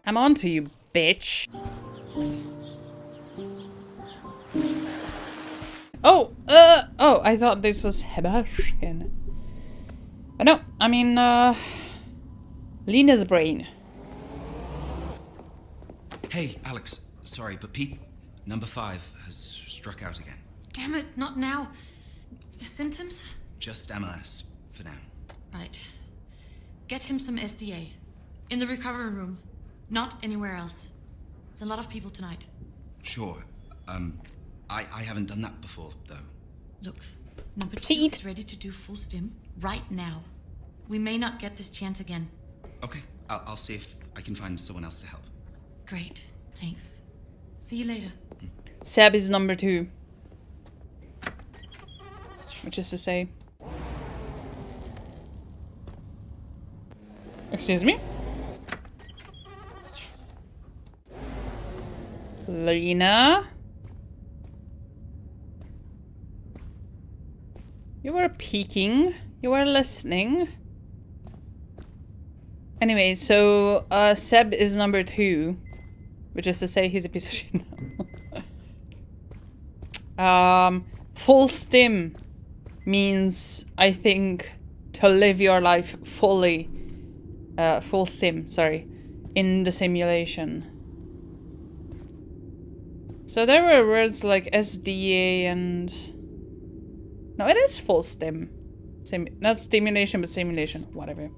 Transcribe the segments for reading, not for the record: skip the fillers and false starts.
I'm on to you, bitch. Oh, I thought this was Sebastian. But no, I mean, Lina's brain. Hey, Alex. Sorry, but Pete, number 5, has struck out again. Damn it, not now. Symptoms? Just MLS, for now. Right. Get him some SDA. In the recovery room. Not anywhere else. There's a lot of people tonight. Sure. I haven't done that before, though. Look, number 2 Pete. is ready to do full stim right now. We may not get this chance again. Okay, I'll see if I can find someone else to help. Great, thanks. See you later. Seb is number 2. Which is to say... Excuse me? Yes. Lina? You were peeking. You were listening. Anyway, so Seb is number 2. Which is to say he's a piece of shit now. Full stim means, I think, to live your life fully. Full sim, sorry. In the simulation. So there were words like SDA and... No, it is full stim. Not stimulation, but simulation. Whatever.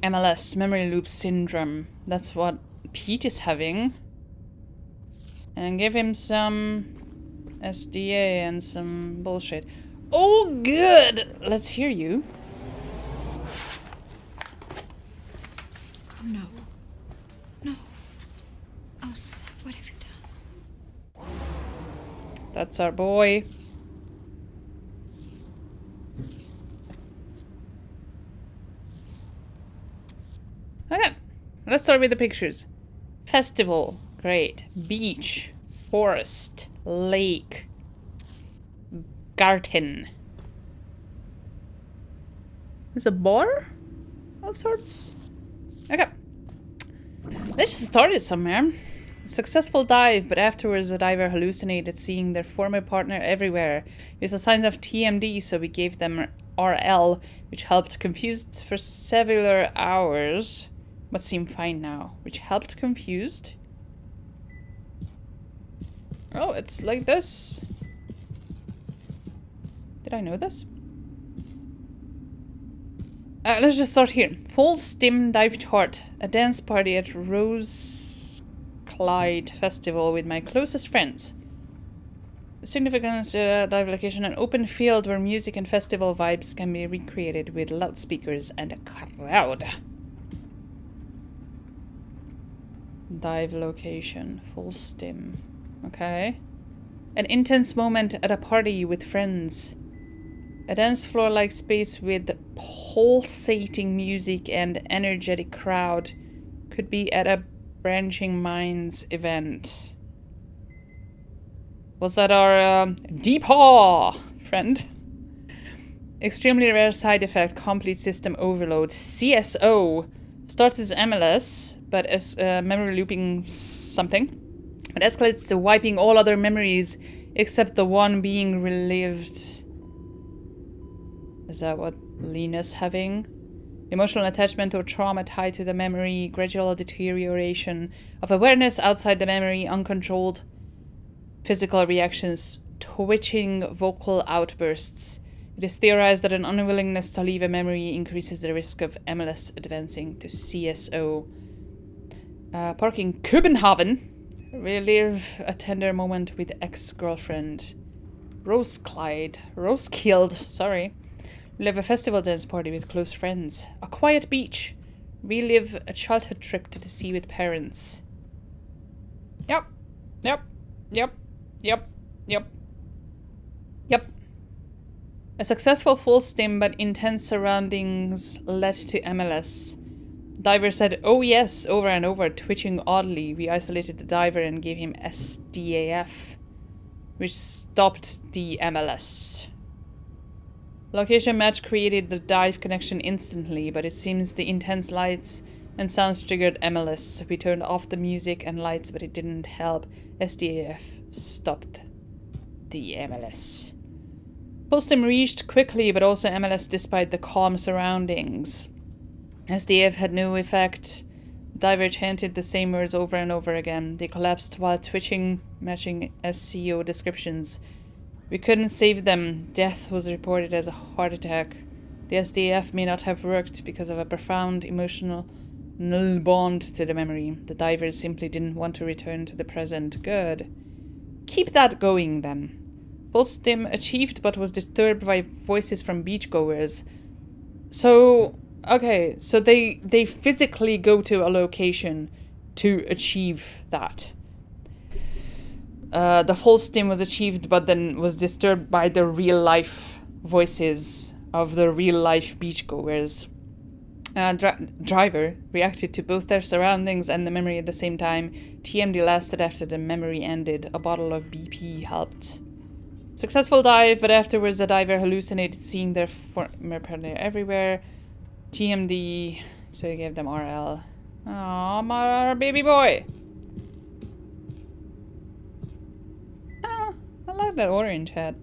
MLS, memory loop syndrome. That's what Pete is having. And give him some SDA and some bullshit. Oh, good! Let's hear you. Oh, no. No. Oh, Seb, what have you done? That's our boy. Okay, let's start with the pictures. Festival, great. Beach, forest, lake, garden. Is a bar of sorts? Okay. Let's just start it somewhere. Successful dive, but afterwards the diver hallucinated seeing their former partner everywhere. We saw signs of TMD, so we gave them RL, which helped confused for several hours, but seem fine now. Which helped confused. Oh, it's like this. Did I know this? Let's just start here. Full stim dive chart. A dance party at Rose Clyde Festival with my closest friends. The significance dive location, an open field where music and festival vibes can be recreated with loudspeakers and a crowd. Dive location, full stim. Okay. An intense moment at a party with friends. A dance floor-like space with pulsating music and energetic crowd. Could be at a Branching Minds event. Was that our Deep Haw friend? Extremely rare side effect, complete system overload. CSO starts as MLS, but as memory looping something. It escalates to wiping all other memories except the one being relived. Is that what Lina's having? Emotional attachment or trauma tied to the memory, gradual deterioration of awareness outside the memory, uncontrolled physical reactions, twitching vocal outbursts. It is theorized that an unwillingness to leave a memory increases the risk of MLS advancing to CSO. Park in Copenhagen. Relive a tender moment with ex-girlfriend. Roskilde, sorry. Relive a festival dance party with close friends. A quiet beach. Relive a childhood trip to the sea with parents. Yep. A successful full stim but intense surroundings led to MLS. Diver said, "Oh yes," over and over, twitching oddly. We isolated the diver and gave him SDAF, which stopped the MLS. Location match created the dive connection instantly, but it seems the intense lights and sounds triggered MLS. We turned off the music and lights, but it didn't help. SDAF stopped the MLS. Full stim reached quickly, but also MLS despite the calm surroundings. SDF had no effect. Diver chanted the same words over and over again. They collapsed while twitching, matching SCO descriptions. We couldn't save them. Death was reported as a heart attack. The SDF may not have worked because of a profound emotional null bond to the memory. The divers simply didn't want to return to the present. Good. Keep that going then. Full stim achieved but was disturbed by voices from beachgoers. So, okay, so they physically go to a location to achieve that. The full stim was achieved but then was disturbed by the real life voices of the real life beachgoers. Driver reacted to both their surroundings and the memory at the same time. TMD lasted after the memory ended. A bottle of BP helped. Successful dive, but afterwards the diver hallucinated seeing their former partner everywhere. TMD, so he gave them RL. Aw, my baby boy. Ah, I like that orange hat.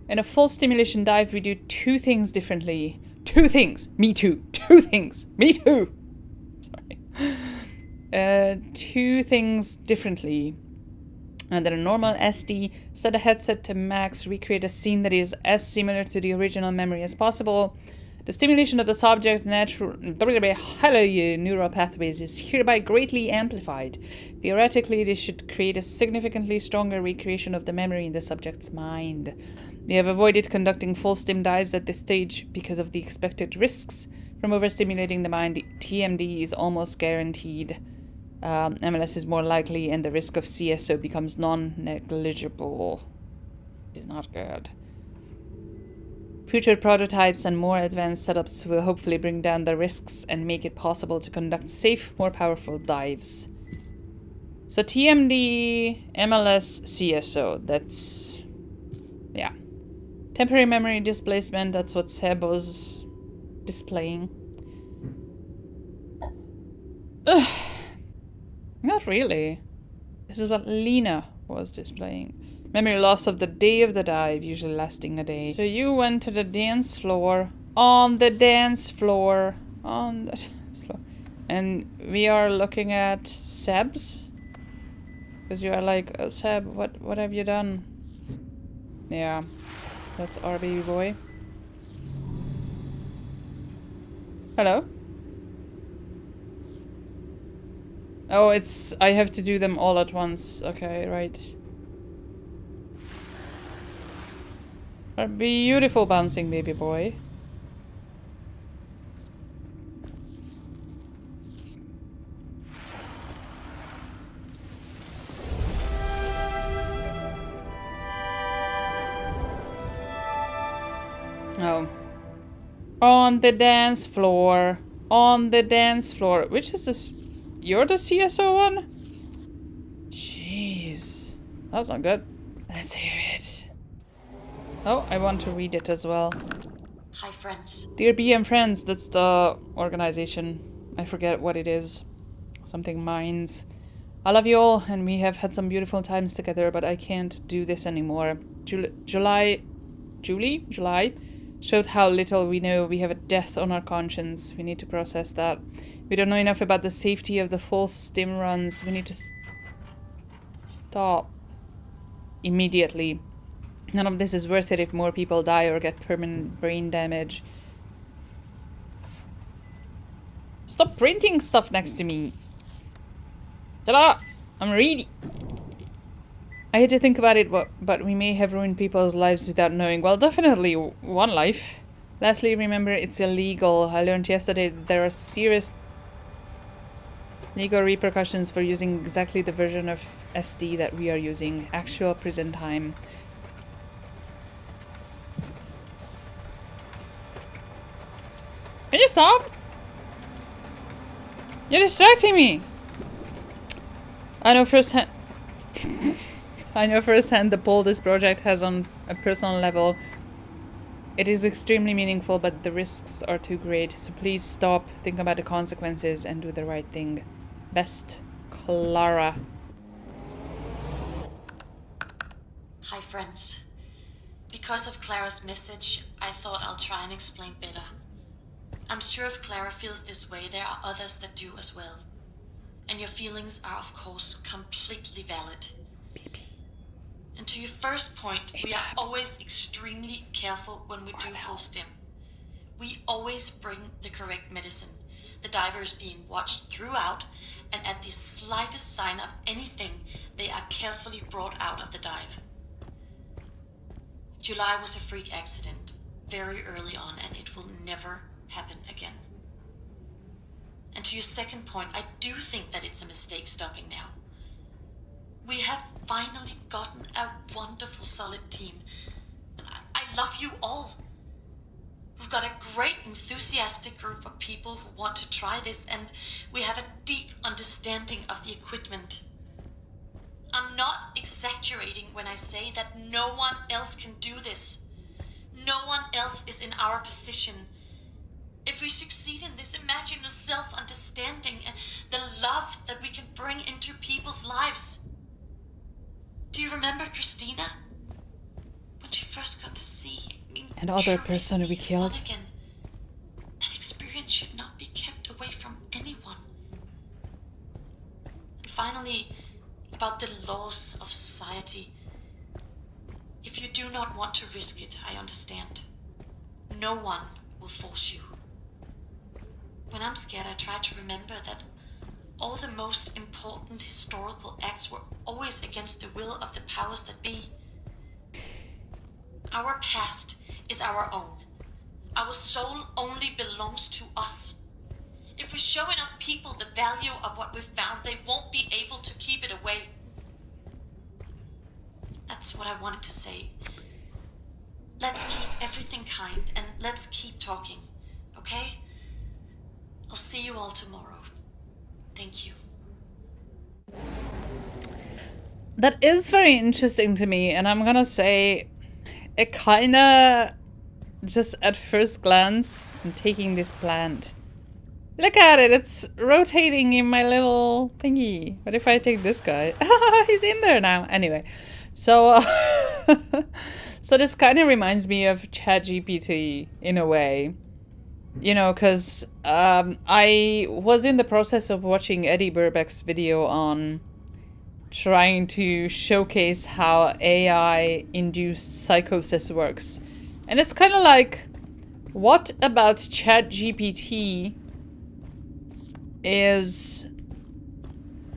In a full stimulation dive, we do two things differently. Two things. Me too. Two things. Me too. Sorry. Two things differently. Under a normal SD, set a headset to max, recreate a scene that is as similar to the original memory as possible. The stimulation of the subject neural pathways is hereby greatly amplified. Theoretically, this should create a significantly stronger recreation of the memory in the subject's mind. We have avoided conducting full stim dives at this stage because of the expected risks from overstimulating the mind. TMD is almost guaranteed. MLS is more likely and the risk of CSO becomes non-negligible. It's not good. Future prototypes and more advanced setups will hopefully bring down the risks and make it possible to conduct safe, more powerful dives. So TMD, MLS, CSO, that's... yeah. Temporary memory displacement, that's what Seb was displaying. Ugh. Not really. This is what Lina was displaying. Memory loss of the day of the dive, usually lasting a day. So you went to the dance floor. On the dance floor. On the dance floor. And we are looking at Seb's? Because you are like, oh, Seb, what have you done? Yeah. That's our baby boy. Hello? Oh, it's... I have to do them all at once. Okay, right. A beautiful bouncing baby boy. Oh. On the dance floor. On the dance floor. Which is this? You're the CSO one? Jeez. That's not good. Let's hear it. Oh, I want to read it as well. Hi, friends. Dear BM Friends, that's the organization. I forget what it is. Something Minds. I love you all, and we have had some beautiful times together, but I can't do this anymore. July showed how little we know. We have a death on our conscience. We need to process that. We don't know enough about the safety of the full stim runs. We need to stop immediately. None of this is worth it if more people die or get permanent brain damage. Stop printing stuff next to me. Ta-da! I'm ready. I had to think about it, but we may have ruined people's lives without knowing. Well, definitely one life. Lastly, remember, it's illegal. I learned yesterday that there are serious legal repercussions for using exactly the version of SD that we are using. Actual prison time. Can you stop? You're distracting me. I know firsthand the pull this project has on a personal level. It is extremely meaningful, but the risks are too great. So please stop, think about the consequences, and do the right thing. Best, Clara. Hi, friends. Because of Clara's message, I thought I'll try and explain better. I'm sure if Clara feels this way, there are others that do as well. And your feelings are, of course, completely valid. And to your first point, we are always extremely careful when we do full stim. We always bring the correct medicine. The diver is being watched throughout, and at the slightest sign of anything, they are carefully brought out of the dive. July was a freak accident, very early on, and it will never happen again. And to your second point, I do think that it's a mistake stopping now. We have finally gotten a wonderful, solid team. I love you all. We've got a great, enthusiastic group of people who want to try this, and we have a deep understanding of the equipment. I'm not exaggerating when I say that no one else can do this. No one else is in our position. If we succeed in this, imagine the self-understanding and the love that we can bring into people's lives. Do you remember Christina? When she first got to see and other person we killed. Again. That experience should not be kept away from anyone. And finally, about the laws of society. If you do not want to risk it, I understand. No one will force you. When I'm scared, I try to remember that all the most important historical acts were always against the will of the powers that be. Our past is our own. Our soul only belongs to us. If we show enough people the value of what we've found, they won't be able to keep it away. That's what I wanted to say. Let's keep everything kind, and let's keep talking, okay? I'll see you all tomorrow. Thank you. That is very interesting to me, and I'm gonna say it kinda, just at first glance, I'm taking this plant. Look at it, it's rotating in my little thingy. What if I take this guy? He's in there now. Anyway, so so this kind of reminds me of ChatGPT in a way. You know, because I was in the process of watching Eddie Burbeck's video on trying to showcase how AI-induced psychosis works. And it's kind of like, what about ChatGPT is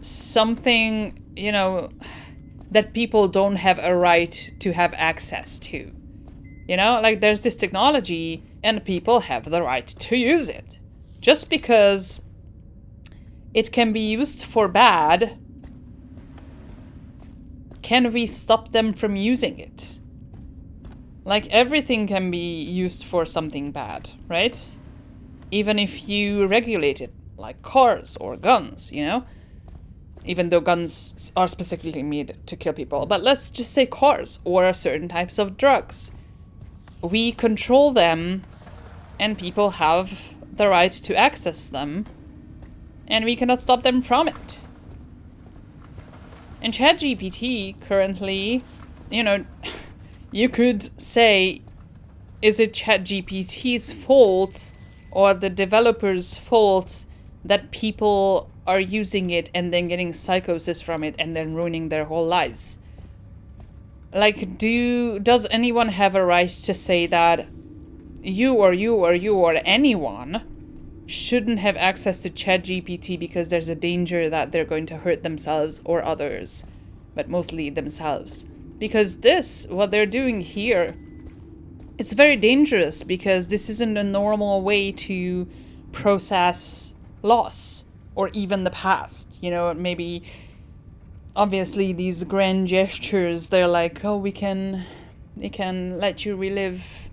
something, you know, that people don't have a right to have access to? You know, like there's this technology and people have the right to use it. Just because it can be used for bad, can we stop them from using it? Like everything can be used for something bad, right? Even if you regulate it, like cars or guns, you know? Even though guns are specifically made to kill people. But let's just say cars or certain types of drugs. We control them and people have the right to access them, and we cannot stop them from it. And ChatGPT currently, you know, you could say, is it ChatGPT's fault or the developer's fault that people are using it and then getting psychosis from it and then ruining their whole lives? Like, does anyone have a right to say that you or anyone shouldn't have access to ChatGPT because there's a danger that they're going to hurt themselves or others, but mostly themselves? Because what they're doing here, it's very dangerous because this isn't a normal way to process loss or even the past. You know, maybe, obviously these grand gestures, they're like, oh, we can let you relive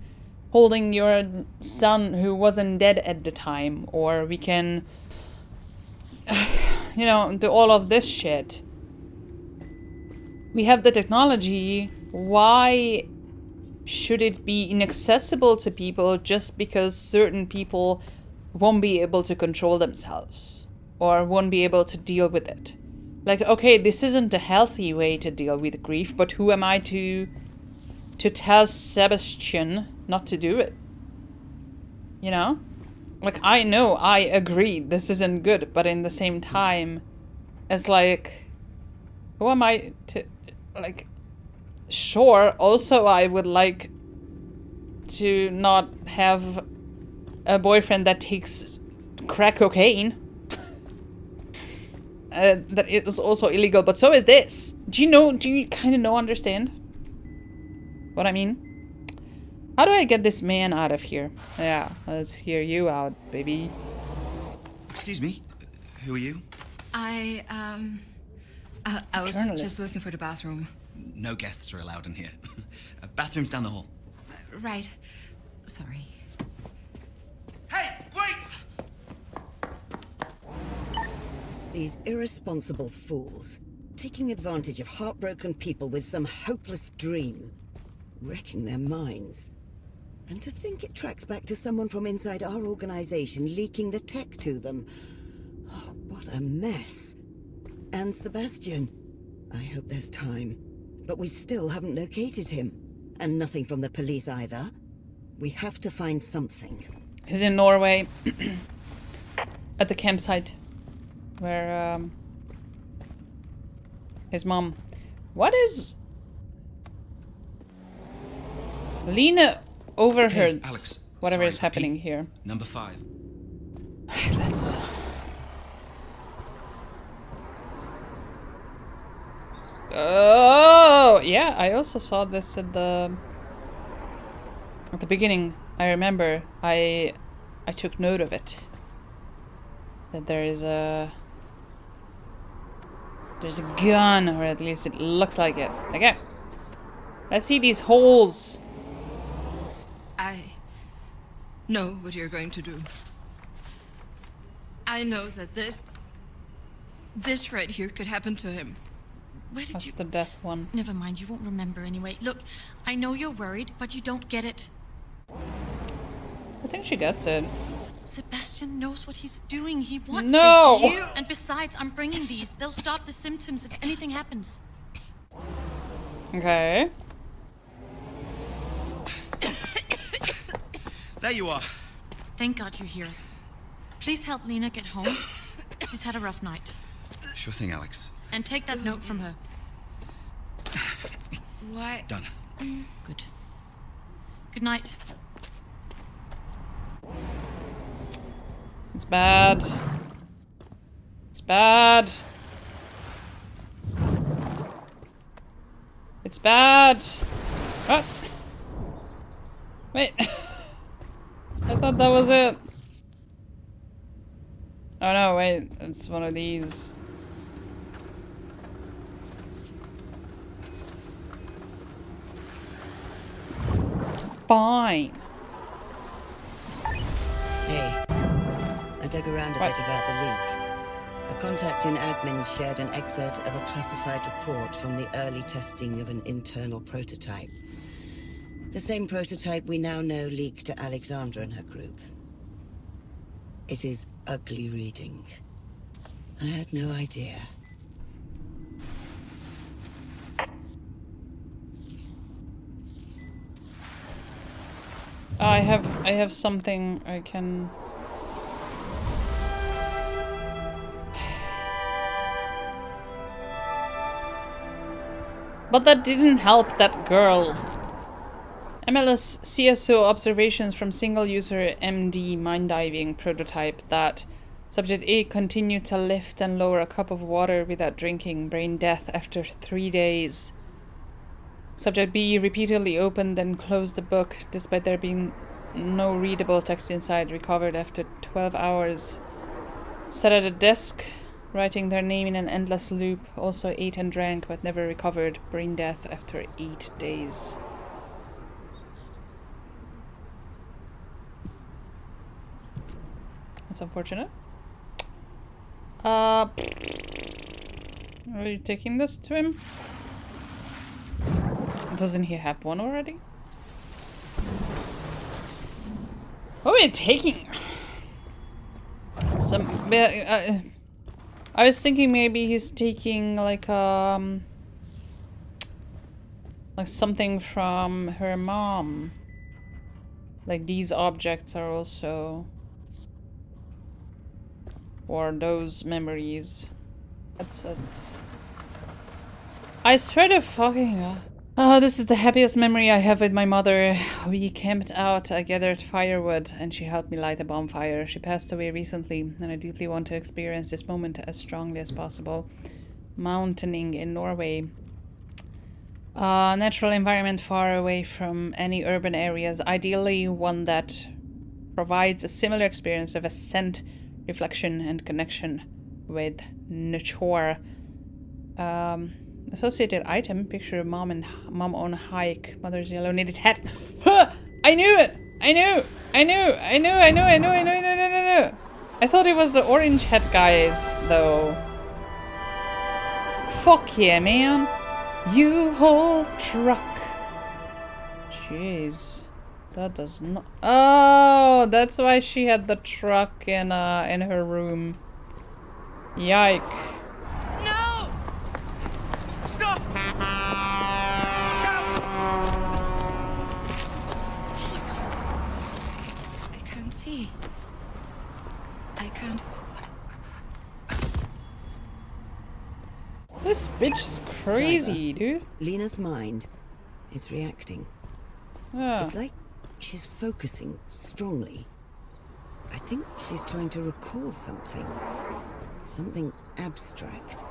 holding your son who wasn't dead at the time, or we can, you know, do all of this shit. We have the technology, why should it be inaccessible to people just because certain people won't be able to control themselves or won't be able to deal with it? Like, okay, this isn't a healthy way to deal with grief, but who am I to tell Sebastian not to do it? You know? Like, I know, I agree, this isn't good, but in the same time, it's like, who am I to, like, sure, also I would like to not have a boyfriend that takes crack cocaine. That is also illegal, but so is this. Do you kind of understand what I mean? How do I get this man out of here? Yeah, let's hear you out, baby. Excuse me, who are you? I was Journalist. just looking for the bathroom. No guests are allowed in here. Bathroom's down the hall. Right. Sorry. Hey, wait! These irresponsible fools, taking advantage of heartbroken people with some hopeless dream, wrecking their minds. And to think it tracks back to someone from inside our organization leaking the tech to them. Oh, what a mess. And Sebastian, I hope there's time. But we still haven't located him. And nothing from the police either. We have to find something. He's in Norway. At the campsite. Where, his mom... What is... Lina overheard Hey, Alex. whatever Sorry, is happening Pete. here. Number 5. Alright, let's... Oh, yeah, I also saw this at the beginning. I remember I took note of it. That there's a gun, or at least it looks like it. Okay. Let's see these holes. I know what you're going to do. I know that this right here could happen to him. Where did That's you... the death one. Never mind, you won't remember anyway. Look, I know you're worried, but you don't get it. I think she gets it. Sebastian knows what he's doing. He wants No! this. And besides, I'm bringing these. They'll stop the symptoms if anything happens. Okay. There you are. Thank God you're here. Please help Lina get home. She's had a rough night. Sure thing, Alex. And take that note from her. Why? Done. Good. Good night. It's bad. It's bad. It's bad. What? Wait. I thought that was it. Oh no, wait. It's one of these. Fine. Hey, I dug around a What? bit about the leak. A contact in admin shared an excerpt of a classified report from the early testing of an internal prototype. The same prototype we now know leaked to Alexandra and her group. It is ugly reading. I had no idea. I have something I can... But that didn't help that girl. MLS CSO observations from single-user MD mine diving prototype that Subject A continued to lift and lower a cup of water without drinking, brain death after 3 days. Subject B repeatedly opened and closed the book, despite there being no readable text inside, recovered after 12 hours. Sat at a desk, writing their name in an endless loop, also ate and drank, but never recovered, brain death after 8 days. That's unfortunate. Are you taking this to him? Doesn't he have one already? What are we taking? Some. I was thinking maybe he's taking like something from her mom. Like these objects are also for those memories. That's. I swear to fucking. Oh, this is the happiest memory I have with my mother. We camped out, I gathered firewood, and she helped me light a bonfire. She passed away recently, and I deeply want to experience this moment as strongly as possible. Mountaineering in Norway. Natural environment far away from any urban areas, ideally one that provides a similar experience of ascent, reflection, and connection with nature. Associated item, picture of mom on hike, mother's yellow knitted hat. Huh! I knew it! I knew! I thought it was the orange hat guys, though. Fuck yeah, man. U-Haul truck. Jeez. That does not... Oh, that's why she had the truck in her room. Yike. No! Stop! Watch out! I can't see. I can't. This bitch is crazy, dude. Lina's mind, it's reacting. Oh. It's like she's focusing strongly. I think she's trying to recall something. Something abstract.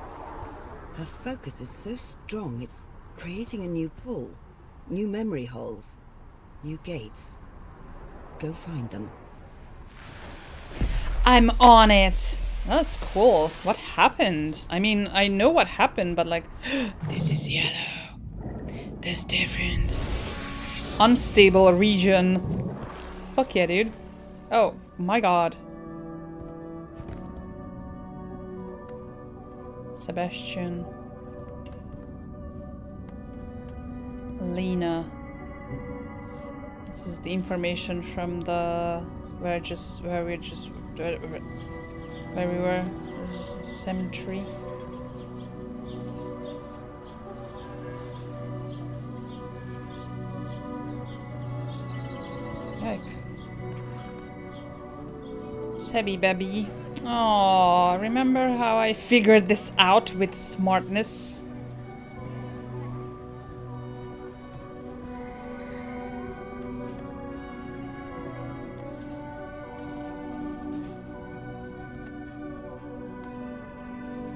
Her focus is so strong, it's creating a new pull. New memory holes. New gates. Go find them. I'm on it. That's cool. What happened? I mean, I know what happened, but like, this is yellow. This is different. Unstable region. Fuck yeah, dude. Oh my god. Sebastian. Lina. This is the information from the where we were. This cemetery. Heck. Sebby baby. Oh, remember how I figured this out with smartness?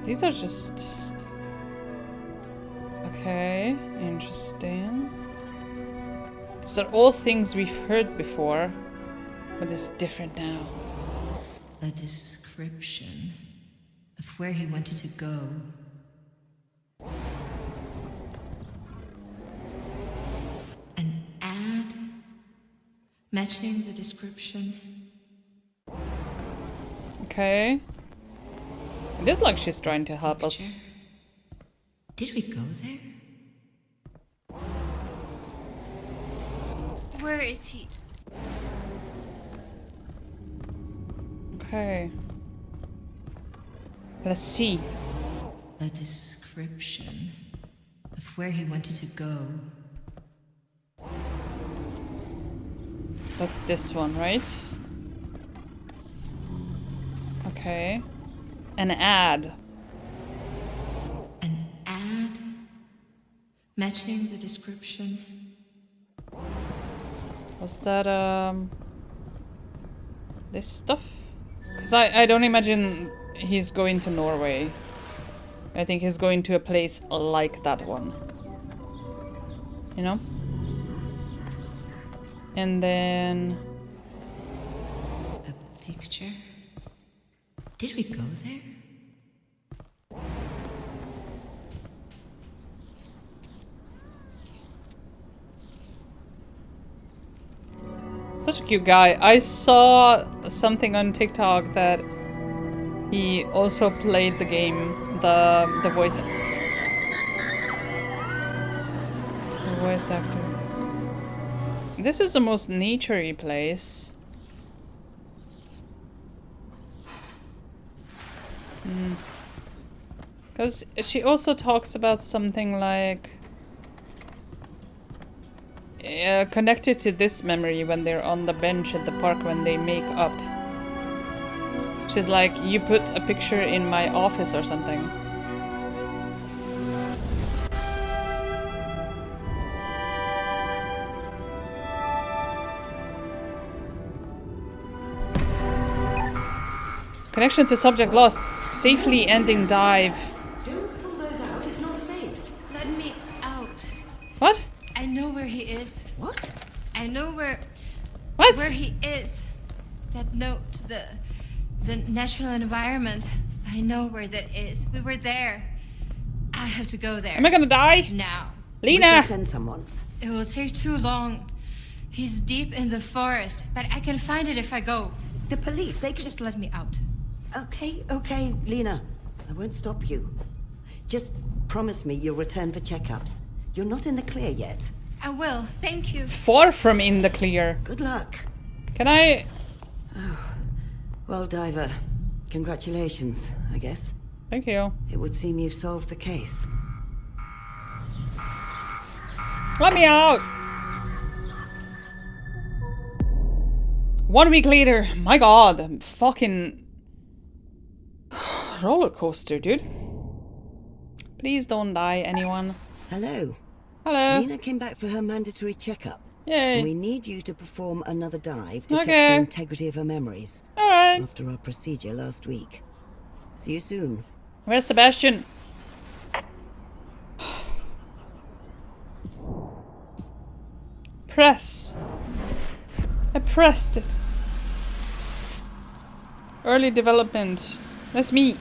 These are just... Okay, interesting. These are all things we've heard before, but it's different now. A description of where he wanted to go. An ad matching the description. Okay. It is like she's trying to help us. Did we go there? Where is he? Okay. Let's see. A description of where he wanted to go. That's this one, right? Okay. An ad. An ad matching the description. Was that, this stuff? Because I don't imagine he's going to Norway. I think he's going to a place like that one. You know? And then... A picture? Did we go there? Such a cute guy. I saw something on TikTok that he also played the game, the voice actor. This is the most naturey place. Because she also talks about something like connected to this memory when they're on the bench at the park when they make up. She's like, you put a picture in my office or something. Connection to subject lost. Safely ending dive. Don't pull those out, it's not safe. Let me out. What? I know where he is. What? I know where What? he is. That note, the natural environment. I know where that is. We were there. I have to go there. Am I gonna die? Now. We Lina! can send someone. It will take too long. He's deep in the forest, but I can find it if I go. The police, they can... Just let me out. Okay, Lina. I won't stop you. Just promise me you'll return for checkups. You're not in the clear yet. I will. Thank you. Far from in the clear. Good luck. Can I... Well, Diver, congratulations, I guess. Thank you. It would seem you've solved the case. Let me out! 1 week later. My god. Fucking... roller coaster, dude. Please don't die, anyone. Hello. Hello. Lina came back for her mandatory checkup. Yay. We need you to perform another dive to check Okay. the integrity of her memories. Alright. After our procedure last week. See you soon. Where's Sebastian? Press. I pressed it. Early development. That's me.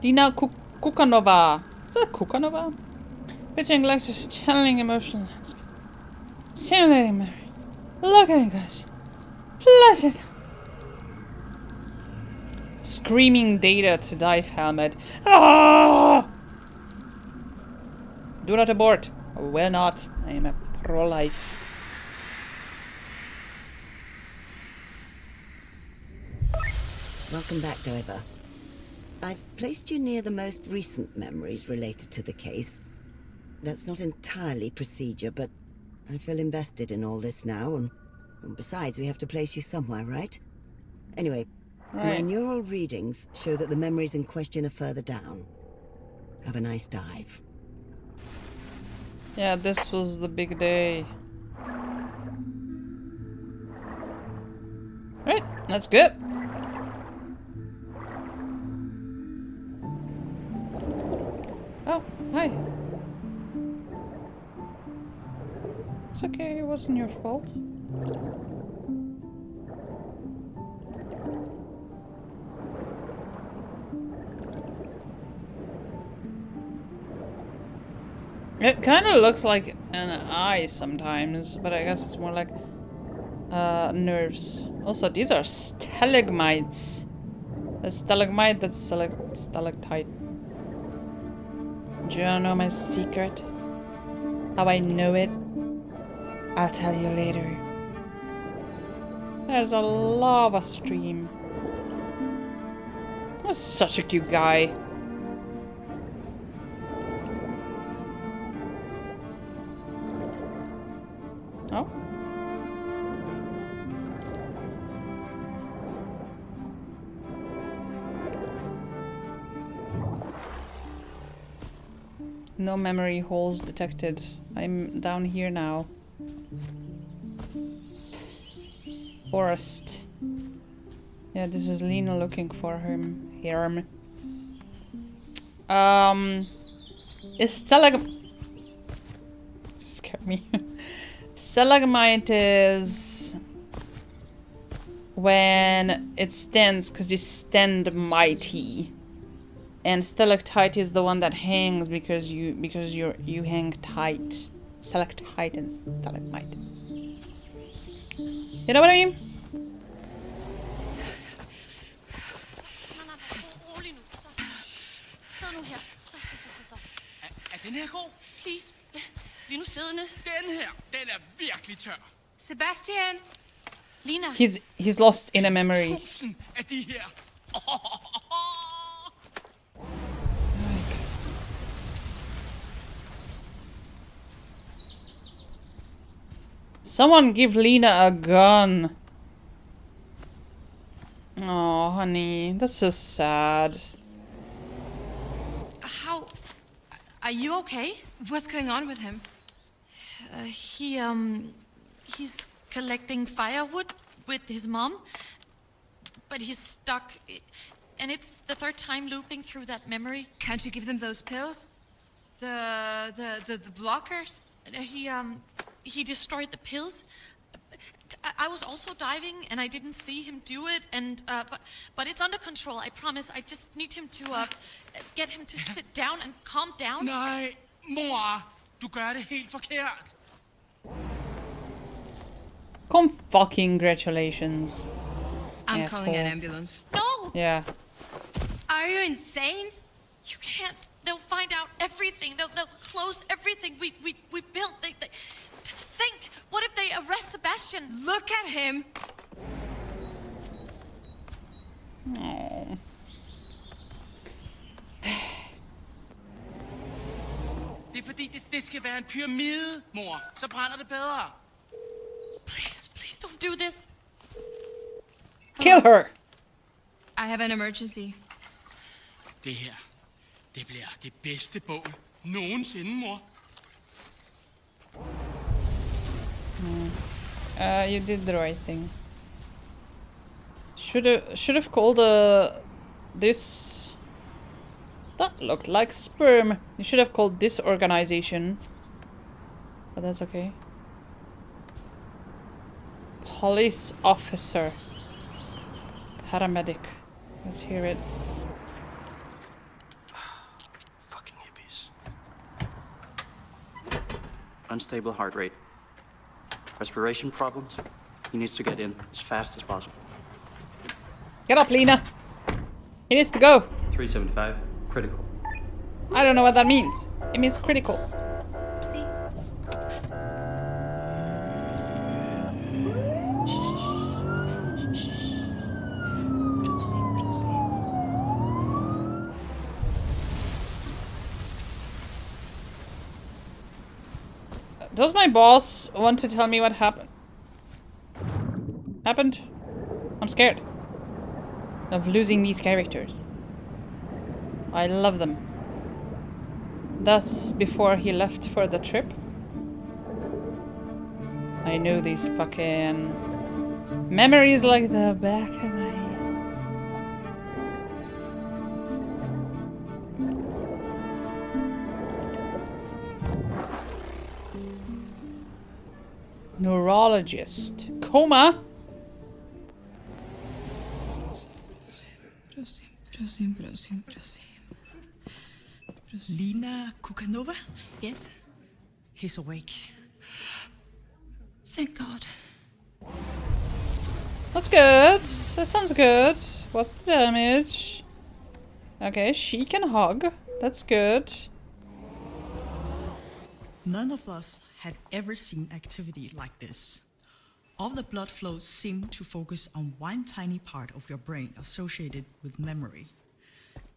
Lina Kukanova. Is that Kukanova? Pitching lectures, channeling emotional landscape. Simulating memory. Look at it, guys. Flush it. Screaming data to dive helmet. Ah! Do not abort. I will not. I am a pro-life. Welcome back, Diver. I've placed you near the most recent memories related to the case. That's not entirely procedure, but I feel invested in all this now, and besides, we have to place you somewhere, right? Anyway, my Right. neural readings show that the memories in question are further down. Have a nice dive. Yeah, this was the big day. Right, that's good. Oh, hi. It's okay, it wasn't your fault. It kind of looks like an eye sometimes, but I guess it's more like nerves. Also, these are stalagmites. A stalagmite, that's stalactite. Do you wanna know my secret? How I know it? I'll tell you later. There's a lava stream. That's such a cute guy. Oh. No memory holes detected. I'm down here now. Forest. Yeah, this is Lina looking for him. Here. Is scared me. Stalagmite is when it stands because you stand mighty, and stalactite is the one that hangs because you hang tight. Stalactite and stalagmite. You know what I mean? Rolig nu, så. Sid nu her. Så. Er den her god? Please. Bliv nu siddende. Den her, den er virkelig tør. Sebastian! Lina. He's lost in a memory. 1000 af de her. Someone give Lina a gun. Oh, honey, that's so sad. How... Are you okay? What's going on with him? He's collecting firewood with his mom, but he's stuck, and it's the third time looping through that memory. Can't you give them those pills? The blockers? He destroyed the pills. I was also diving, and I didn't see him do it, and but it's under control. I promise. I just need him to get him to sit down and calm down. Nej, mor. Du gør det helt forkert. Congratulations. I'm calling an Asshole. ambulance. No! Yeah. Are you insane? You can't. They'll find out everything. They'll close everything we built. They think. What if they arrest Sebastian? Look at him. Oh. Det er fordi, det skal være en pyramide, mor. Så brænder det bedre. Please don't do this. Kill her. I have an emergency. Det her, det bliver det bedste bål nogensinde, mor. You did the right thing. Should have called this. That looked like sperm. You should have called this organization, but that's okay. Police officer, paramedic. Let's hear it. Fucking hippies. Unstable heart rate. Respiration problems. He needs to get in as fast as possible. Get up, Lina. He needs to go. 375. Critical. I don't know what that means. It means critical. Please. Does my boss want to tell me what happened? I'm scared of losing these characters. I love them. That's before he left for the trip. I know these fucking memories like the back of my head. Neurologist. Coma? Prosím. Lina Kukanova? Yes? He's awake. Thank God. That's good. That sounds good. What's the damage? Okay, she can hug. That's good. None of us had ever seen activity like this. All the blood flows seem to focus on one tiny part of your brain associated with memory.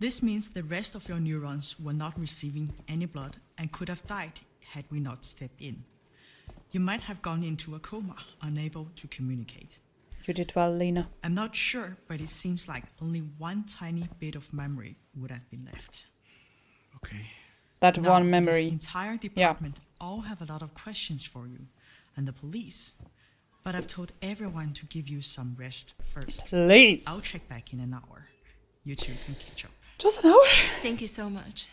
This means the rest of your neurons were not receiving any blood and could have died had we not stepped in. You might have gone into a coma, unable to communicate. You did well, Lina. I'm not sure, but it seems like only one tiny bit of memory would have been left. Okay. That Now, one memory. This entire department all have a lot of questions for you, and the police. But I've told everyone to give you some rest first. Please. I'll check back in an hour. You two can catch up. Just an hour? Thank you so much.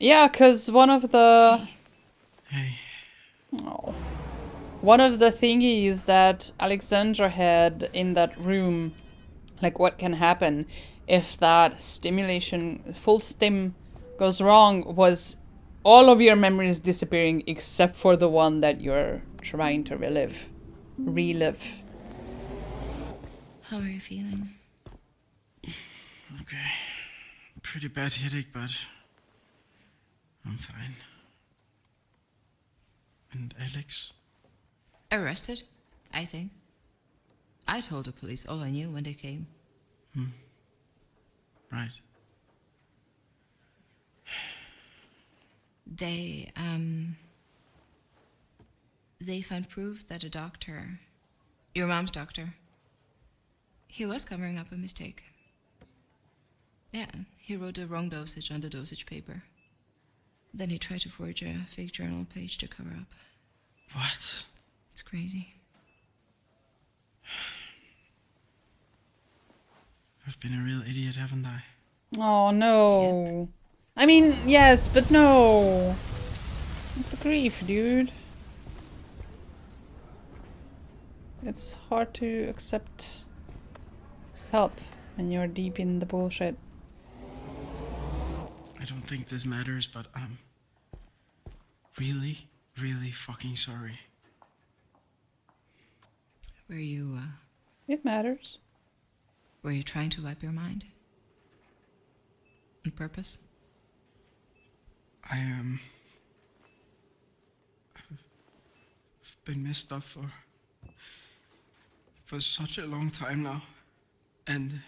Yeah, because one of the... Hey. Oh. One of the thingies that Alexandra had in that room, like what can happen if that stimulation, full stim goes wrong, was all of your memories disappearing except for the one that you're trying to relive. How are you feeling? Okay. Pretty bad headache, but I'm fine. And Alex? Arrested, I think. I told the police all I knew when they came. Right. They, they found proof that a doctor, your mom's doctor, he was covering up a mistake. Yeah, he wrote the wrong dosage on the dosage paper. Then he tried to forge a fake journal page to cover up. What? It's crazy. I've been a real idiot, haven't I? Oh no. I mean, yes, but no. It's grief, dude. It's hard to accept help when you're deep in the bullshit. I don't think this matters, but I'm really, really fucking sorry. Were you, It matters. were you trying to wipe your mind? On purpose? I've been messed up for such a long time now. And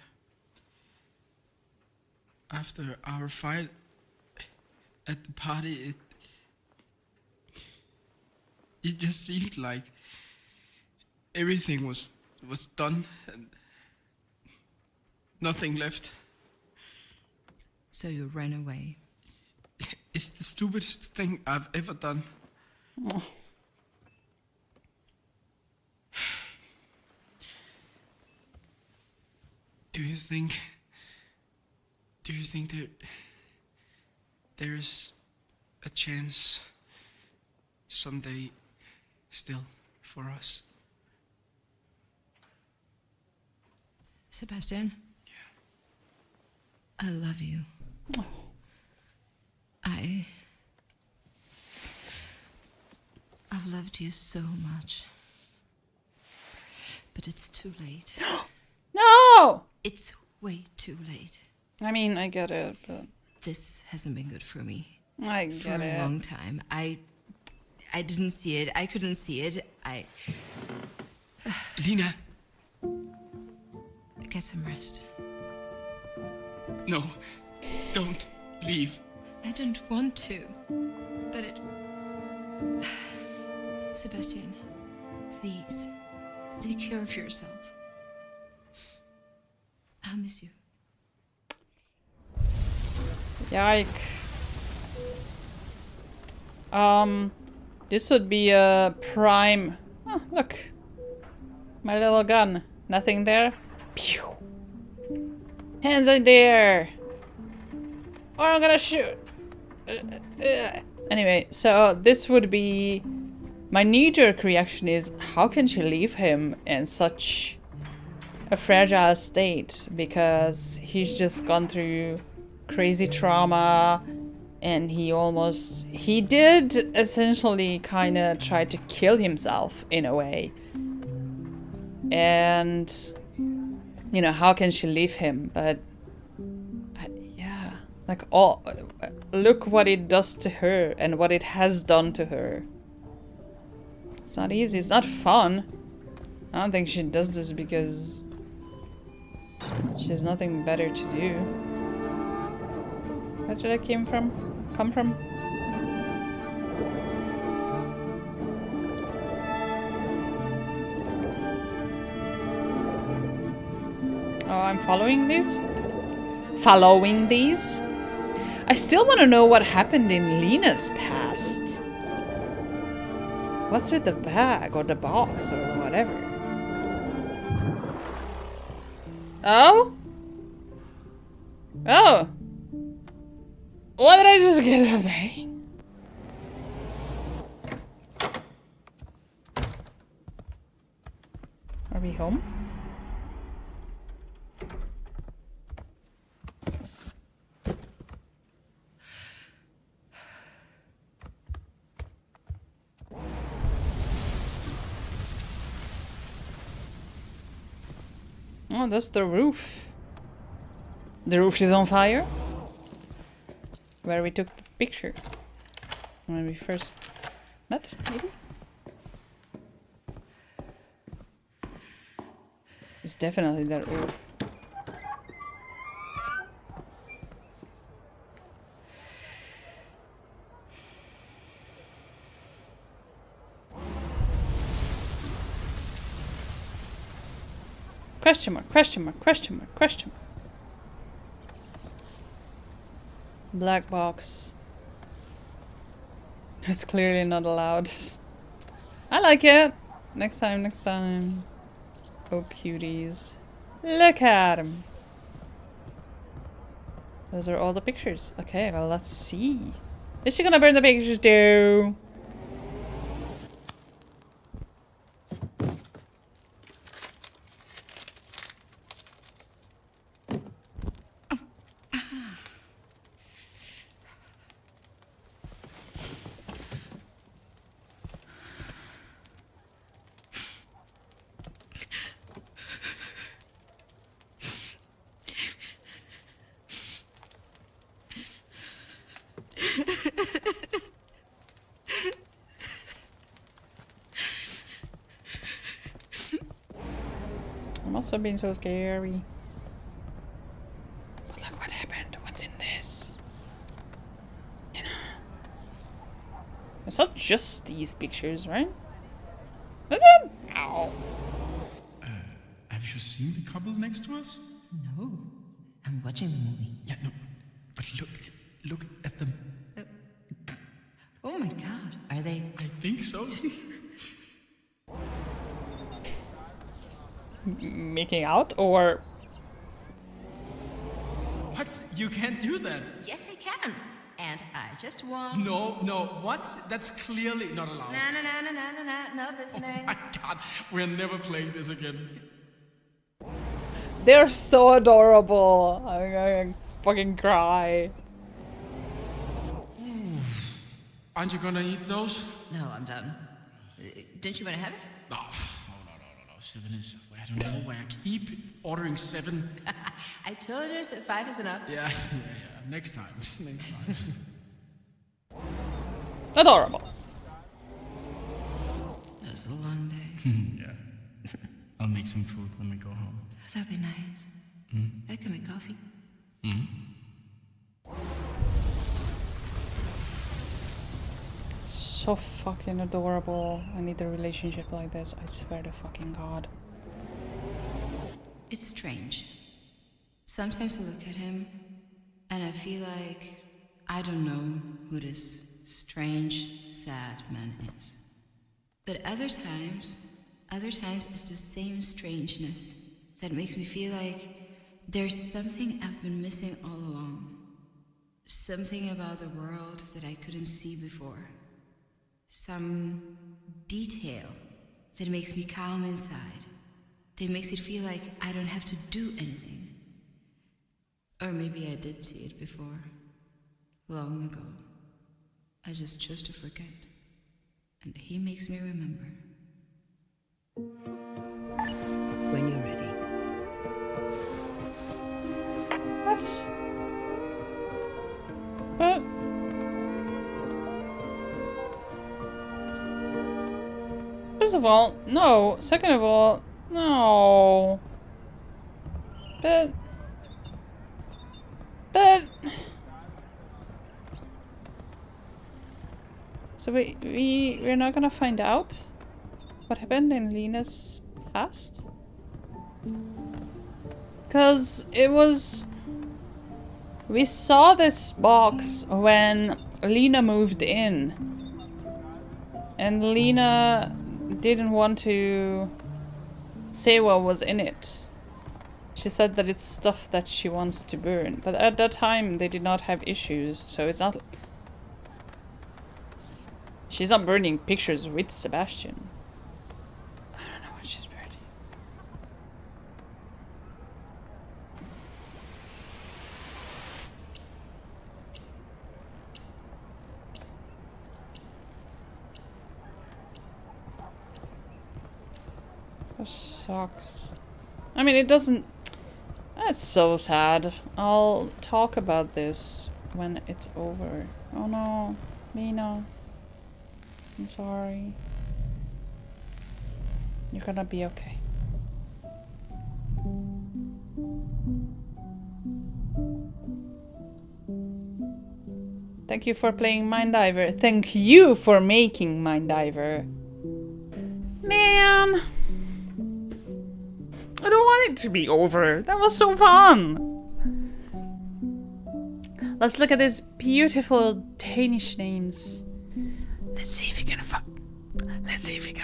after our fight at the party, it just seemed like everything was done and nothing left. So you ran away. It's the stupidest thing I've ever done. Oh. Do you think that there's a chance someday still for us? Sebastian? Yeah. I love you. Oh. I've loved you so much. But it's too late. No! It's way too late. I mean, I get it, but This hasn't been good for me. I For get a it. long time. I didn't see it. I couldn't see it. Lina, Get some rest. no, don't leave. I don't want to. But it... Sebastian, please, take care of yourself. I'll miss you. Yike. This would be a prime... Oh, look. My little gun. Nothing there? Pew! Hands in the air! Or I'm gonna shoot! Anyway, so this would be... My knee-jerk reaction is, how can she leave him in such a fragile state? Because he's just gone through crazy trauma, and he did essentially kind of try to kill himself in a way. And, you know, how can she leave him? But, yeah, like, look what it does to her and what it has done to her. It's not easy, it's not fun. I don't think she does this because she has nothing better to do. Where did I come from? Oh, I'm following these? Following these? I still want to know what happened in Lina's past. What's with the bag or the box or whatever? Oh? Oh! What did I just get to say? Are we home? Oh, that's the roof. The roof is on fire. Where we took the picture. When we first met, maybe? It's definitely that roof. Question mark, question mark, question mark, question mark. Black box. It's clearly not allowed. I like it. Next time, next time. Oh, cuties. Look at them. Those are all the pictures. Okay, well, let's see. Is she gonna burn the pictures too? Must have been so scary. But look what happened. What's in this? You know. It's not just these pictures, right? Is it? Ow. Have you seen the couple next to us? No. I'm watching the movie. Yeah, no. But look at them. Oh my god. Are they? I think so. Making out or What? You can't do that. Yes, I can. And I just want. No, what? That's clearly not allowed. No listening. Oh my god, we're never playing this again. they're so adorable. I'm gonna fucking cry. Aren't you gonna eat those? No, I'm done. Didn't you want to have it? No. 7 is... I don't know why I keep ordering 7. I told you 5 is enough. Yeah. Next time. Adorable. That's a long day. Yeah. I'll make some food when we go home. That'd be nice. I can make coffee. So fucking adorable. I need a relationship like this. I swear to fucking God. It's strange. Sometimes I look at him and I feel like I don't know who this strange, sad man is. But other times it's the same strangeness that makes me feel like there's something I've been missing all along. Something about the world that I couldn't see before. Some detail that makes me calm inside. That makes it feel like I don't have to do anything. Or maybe I did see it before. Long ago. I just chose to forget. And he makes me remember. When you're ready. What? But... First of all, no. Second of all, no. But... So we're not gonna find out what happened in Lina's past? Cause it was... We saw this box when Lina moved in. And Lina didn't want to say what was in it. She said that it's stuff that she wants to burn. But at that time they did not have issues, so it's not... She's not burning pictures with Sebastian. I don't know what she's burning. That sucks. I mean, it doesn't... That's so sad. I'll talk about this when it's over. Oh no, Lina. I'm sorry. You're gonna be okay. Thank you for playing Mind Diver. Thank you for making Mind Diver. Man! I don't want it to be over. That was so fun. Let's look at these beautiful Danish names. Let's see if we can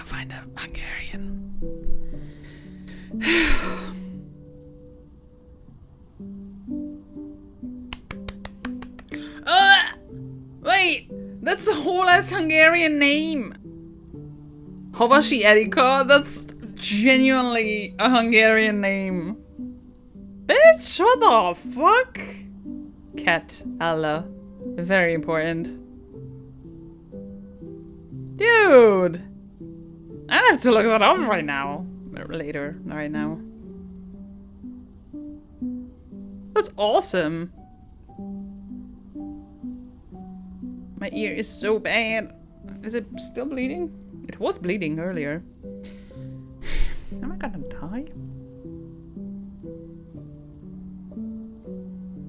find a Hungarian. Wait, that's a whole ass Hungarian name. Hovashi Erika, that's genuinely a Hungarian name. Bitch, what the fuck? Cat, Allah. Very important. Dude! I'd have to look that up right now. Or later, not right now. That's awesome. My ear is so bad. Is it still bleeding? It was bleeding earlier. Am I gonna die?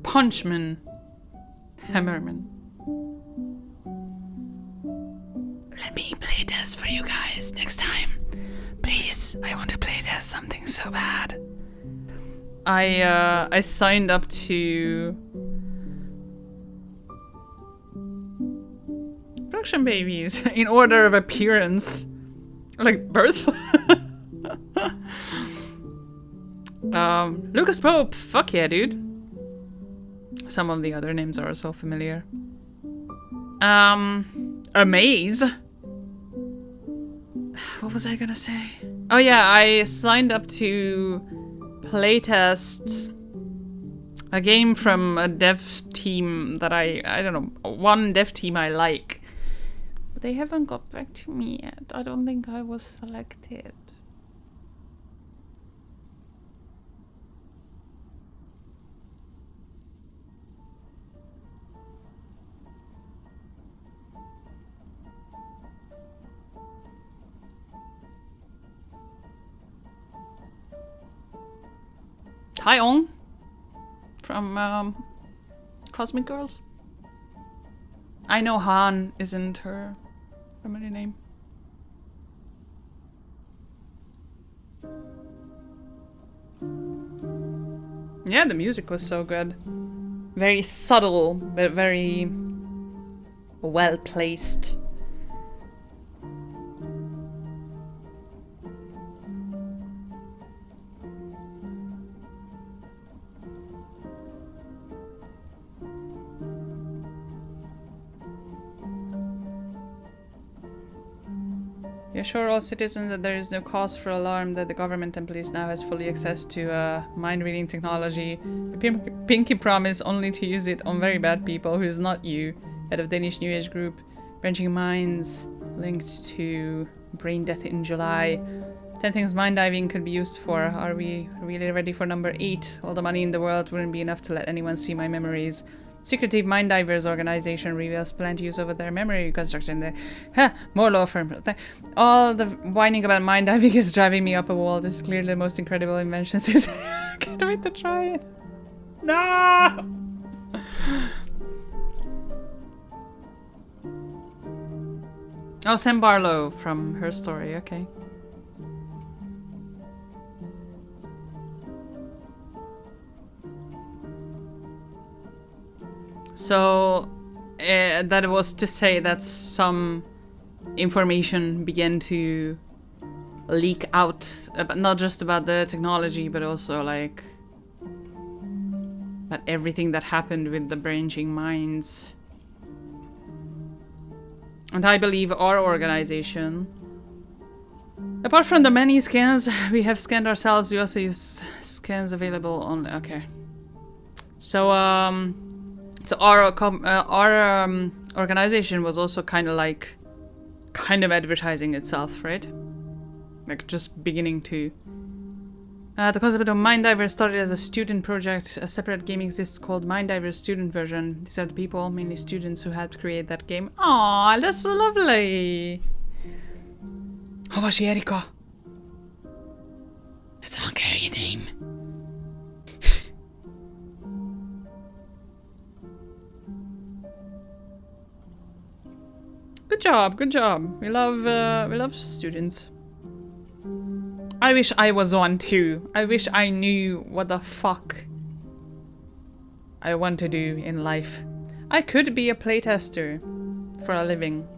Punchman. Hammerman. Let me play this for you guys next time. Please, I want to play this something so bad. I signed up to production babies in order of appearance. Like birth. Lucas Pope, fuck yeah, dude. Some of the other names are so familiar. Amaze. What was I gonna say? Oh yeah, I signed up to playtest a game from a dev team that I don't know, one dev team I like. But they haven't got back to me yet. I don't think I was selected. Taeyong from Cosmic Girls. I know Han isn't her family name. Yeah, the music was so good. Very subtle, but very well placed. You assure all citizens that there is no cause for alarm, that the government and police now has fully access to mind-reading technology. A pinky promise only to use it on very bad people who is not you. Head of Danish New Age group. Branching minds linked to brain death in July. 10 things mind diving could be used for. Are we really ready for number 8? All the money in the world wouldn't be enough to let anyone see my memories. Secretive Mind Divers organization reveals plan to use over their memory reconstruction. More law firm. All the whining about mind diving is driving me up a wall. This is clearly the most incredible invention since I can't wait to try it. No! Oh, Sam Barlow from Her Story, okay. So, that was to say that some information began to leak out, but not just about the technology, but also like about everything that happened with the branching minds. And I believe our organization, apart from the many scans we have scanned ourselves, we also use scans available on. Okay. So our organization was also kind of advertising itself, right? Like just beginning to. The concept of Mind Divers started as a student project. A separate game exists called Mind Divers Student Version. These are the people, mainly students, who helped create that game. Aww, that's so lovely. Hovashi Erika. That's a Hungarian name. Good job, good job. We love students. I wish I was one too. I wish I knew what the fuck I want to do in life. I could be a playtester for a living.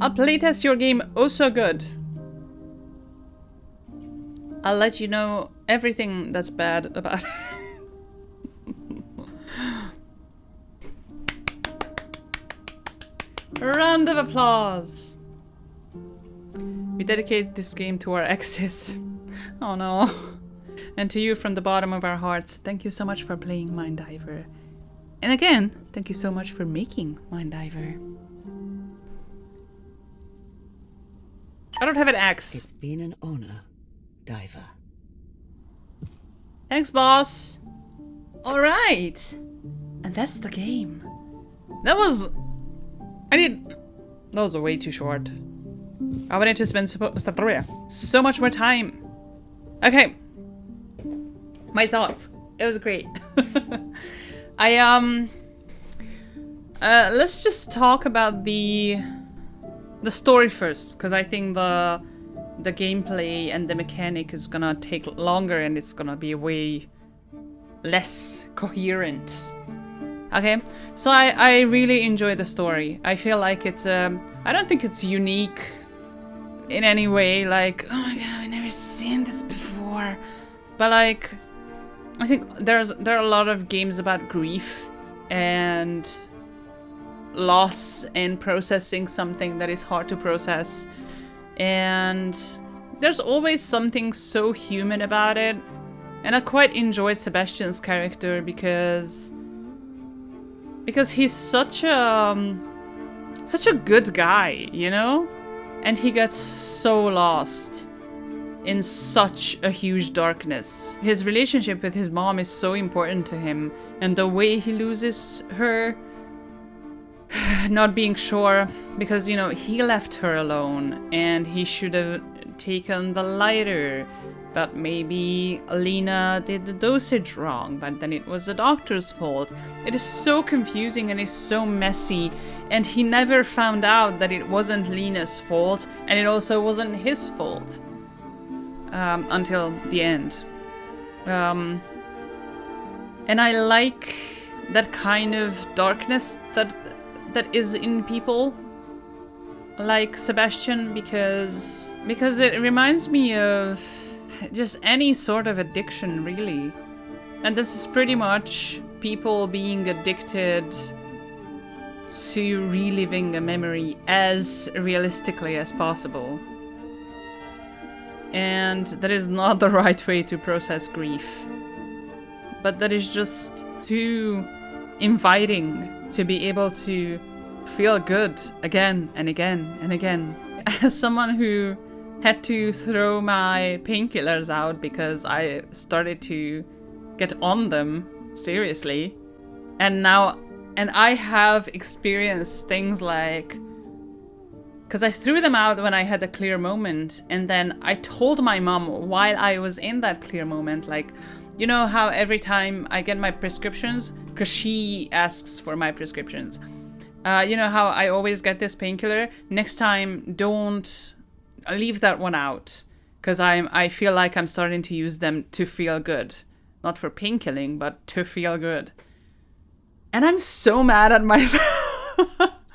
I'll playtest your game oh so good. I'll let you know everything that's bad about it. Round of applause. We dedicate this game to our exes. Oh no. And to you from the bottom of our hearts, thank you so much for playing Mind Diver. And again, thank you so much for making Mind Diver. I don't have an axe. It's been an honor, Diver. Thanks, boss. All right. And that's the game. That was way too short. I wanted to spend so much more time. Okay. My thoughts. It was great. Let's just talk about the story first, because I think the gameplay and the mechanic is gonna take longer and it's gonna be way less coherent. Okay, so I really enjoy the story. I feel like it's I don't think it's unique in any way, like, oh my god, I've never seen this before. But like, I think there are a lot of games about grief and loss and processing something that is hard to process. And there's always something so human about it. And I quite enjoyed Sebastian's character because he's such a good guy, you know? And he gets so lost in such a huge darkness. His relationship with his mom is so important to him, and the way he loses her, not being sure, because, you know, he left her alone and he should have taken the lighter. But maybe Lina did the dosage wrong, but then it was the doctor's fault. It is so confusing and it's so messy, and he never found out that it wasn't Lina's fault, and it also wasn't his fault until the end. And I like that kind of darkness that is in people like Sebastian, because it reminds me of just any sort of addiction, really. And this is pretty much people being addicted to reliving a memory as realistically as possible. And that is not the right way to process grief. But that is just too inviting to be able to feel good again and again and again. As someone who had to throw my painkillers out because I started to get on them seriously, and I have experienced things like, because I threw them out when I had a clear moment, and then I told my mom while I was in that clear moment, like, you know how every time I get my prescriptions, because she asks for my prescriptions, you know how I always get this painkiller? Next time, don't leave that one out, because I feel like I'm starting to use them to feel good. Not for painkilling, but to feel good. And I'm so mad at myself.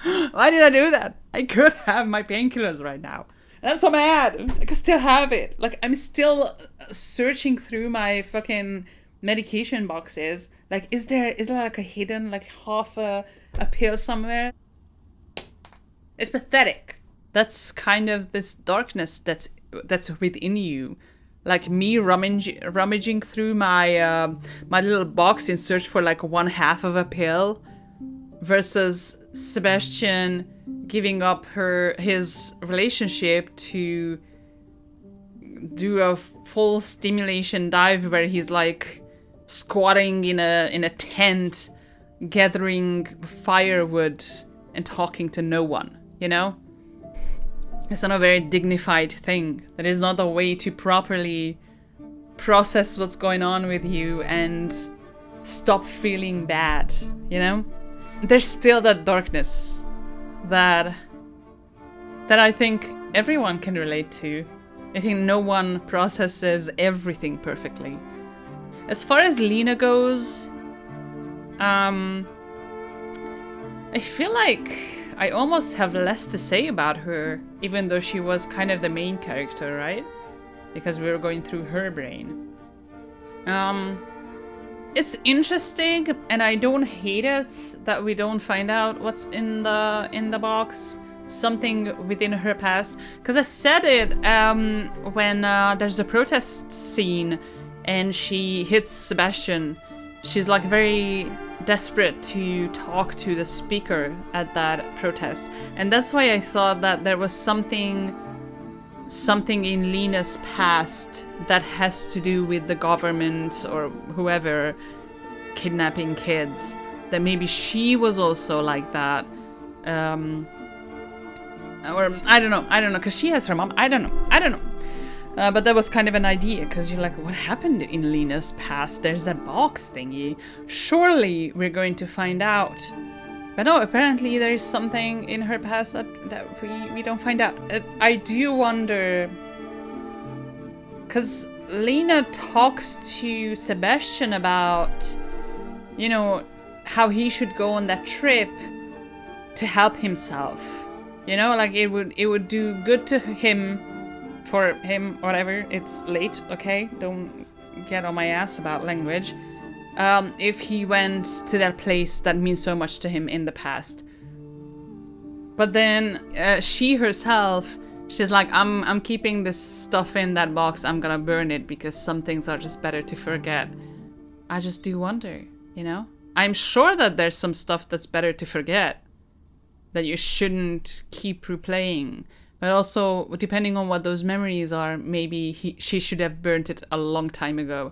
Why did I do that? I could have my painkillers right now. And I'm so mad. I can still have it. Like, I'm still searching through my fucking medication boxes. Like, is there like a hidden, like, half a pill somewhere? It's pathetic. That's kind of this darkness that's within you. Like me rummaging through my my little box in search for like one half of a pill, versus Sebastian giving up his relationship to do a full stimulation dive where he's like squatting in a tent, gathering firewood and talking to no one, you know? It's not a very dignified thing. That is not a way to properly process what's going on with you and stop feeling bad, you know? There's still that darkness that I think everyone can relate to. I think no one processes everything perfectly. As far as Lina goes, I feel like I almost have less to say about her, even though she was kind of the main character, right? Because we were going through her brain. It's interesting, and I don't hate it that we don't find out what's in the box. Something within her past. Because I said it when there's a protest scene and she hits Sebastian. She's like very desperate to talk to the speaker at that protest. And that's why I thought that there was something in Lina's past that has to do with the government or whoever kidnapping kids. That maybe she was also like that. Or I don't know, because she has her mom. I don't know. But that was kind of an idea, because you're like, what happened in Lina's past? There's that box thingy. Surely we're going to find out. But no, apparently there is something in her past that we don't find out. I do wonder, because Lina talks to Sebastian about, you know, how he should go on that trip to help himself. You know, like it would do good to him, for him, whatever. It's late, okay? Don't get on my ass about language. If he went to that place that means so much to him in the past. But then she herself, she's like, I'm keeping this stuff in that box. I'm gonna burn it because some things are just better to forget. I just do wonder, you know? I'm sure that there's some stuff that's better to forget, that you shouldn't keep replaying. But also, depending on what those memories are, maybe she should have burnt it a long time ago.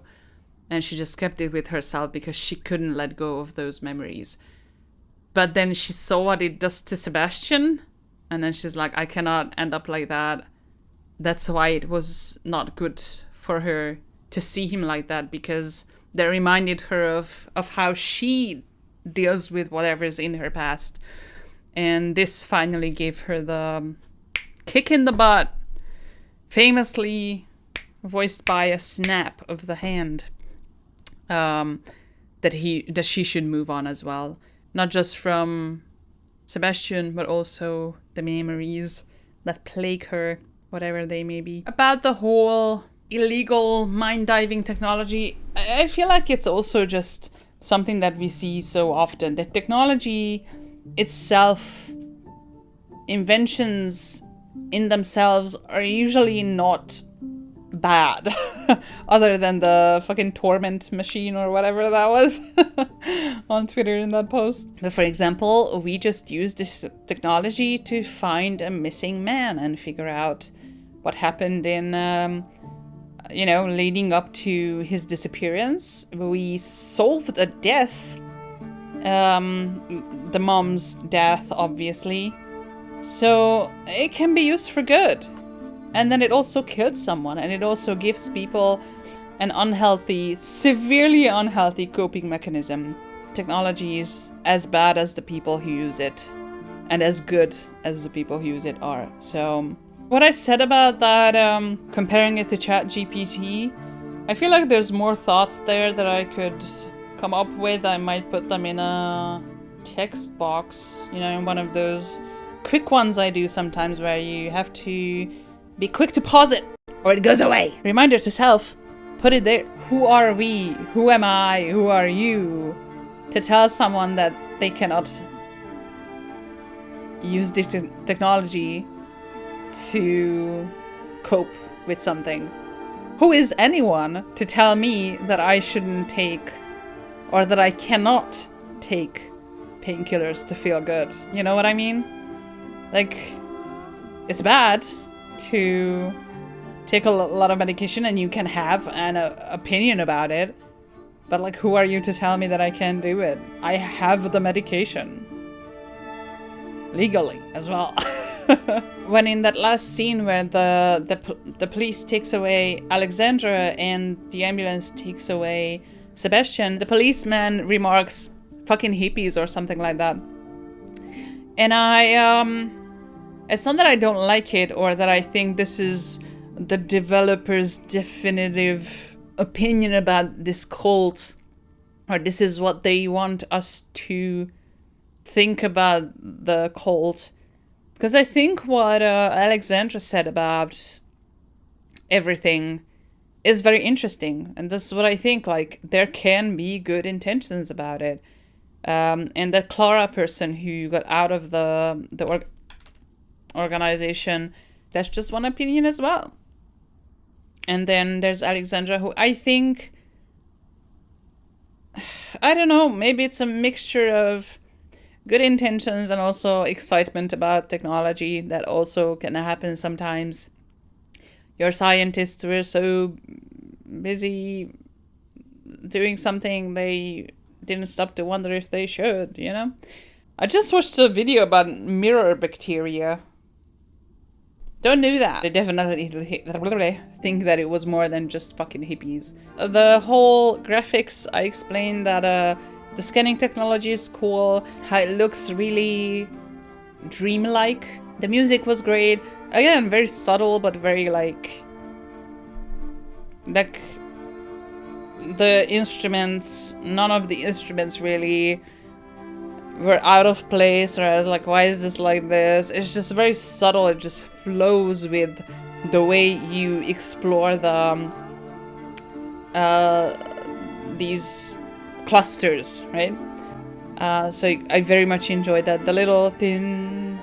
And she just kept it with herself because she couldn't let go of those memories. But then she saw what it does to Sebastian. And then she's like, I cannot end up like that. That's why it was not good for her to see him like that. Because that reminded her of how she deals with whatever's in her past. And this finally gave her the kick in the butt, famously voiced by a snap of the hand, that she should move on as well. Not just from Sebastian, but also the memories that plague her, whatever they may be. About the whole illegal mind-diving technology, I feel like it's also just something that we see so often. The technology itself, inventions in themselves are usually not bad, other than the fucking torment machine or whatever that was on Twitter in that post. But for example, we just used this technology to find a missing man and figure out what happened in, you know, leading up to his disappearance. We solved a death. The mom's death, obviously. So it can be used for good. And then it also killed someone, and it also gives people an unhealthy, severely unhealthy coping mechanism. Technology is as bad as the people who use it, and as good as the people who use it are. So what I said about that, comparing it to ChatGPT, I feel like there's more thoughts there that I could come up with. I might put them in a text box, you know, in one of those quick ones I do sometimes where you have to be quick to pause it or it goes away. Reminder to self, put it there. Who are we? Who am I? Who are you? To tell someone that they cannot use this technology to cope with something. Who is anyone to tell me that I shouldn't take, or that I cannot take, painkillers to feel good? You know what I mean? Like, it's bad to take a lot of medication, and you can have an opinion about it, but like, who are you to tell me that I can't do it? I have the medication. Legally as well. When in that last scene where the police takes away Alexandra and the ambulance takes away Sebastian, the policeman remarks, fucking hippies or something like that. And it's not that I don't like it or that I think this is the developer's definitive opinion about this cult, or this is what they want us to think about the cult. Because I think what Alexandra said about everything is very interesting, and this is what I think, like, there can be good intentions about it. And that Clara person who got out of the organization, that's just one opinion as well. And then there's Alexandra, who I think, I don't know, maybe it's a mixture of good intentions and also excitement about technology that also can happen sometimes. Your scientists were so busy doing something they didn't stop to wonder if they should, you know? I just watched a video about mirror bacteria. Don't do that. I definitely think that it was more than just fucking hippies. The whole graphics, I explained that the scanning technology is cool, how it looks really dreamlike. The music was great. Again, very subtle, but very like the instruments, none of the instruments really were out of place, or I was like, why is this like this? It's just very subtle. It just flows with the way you explore the these clusters, right? So I very much enjoyed that. The little din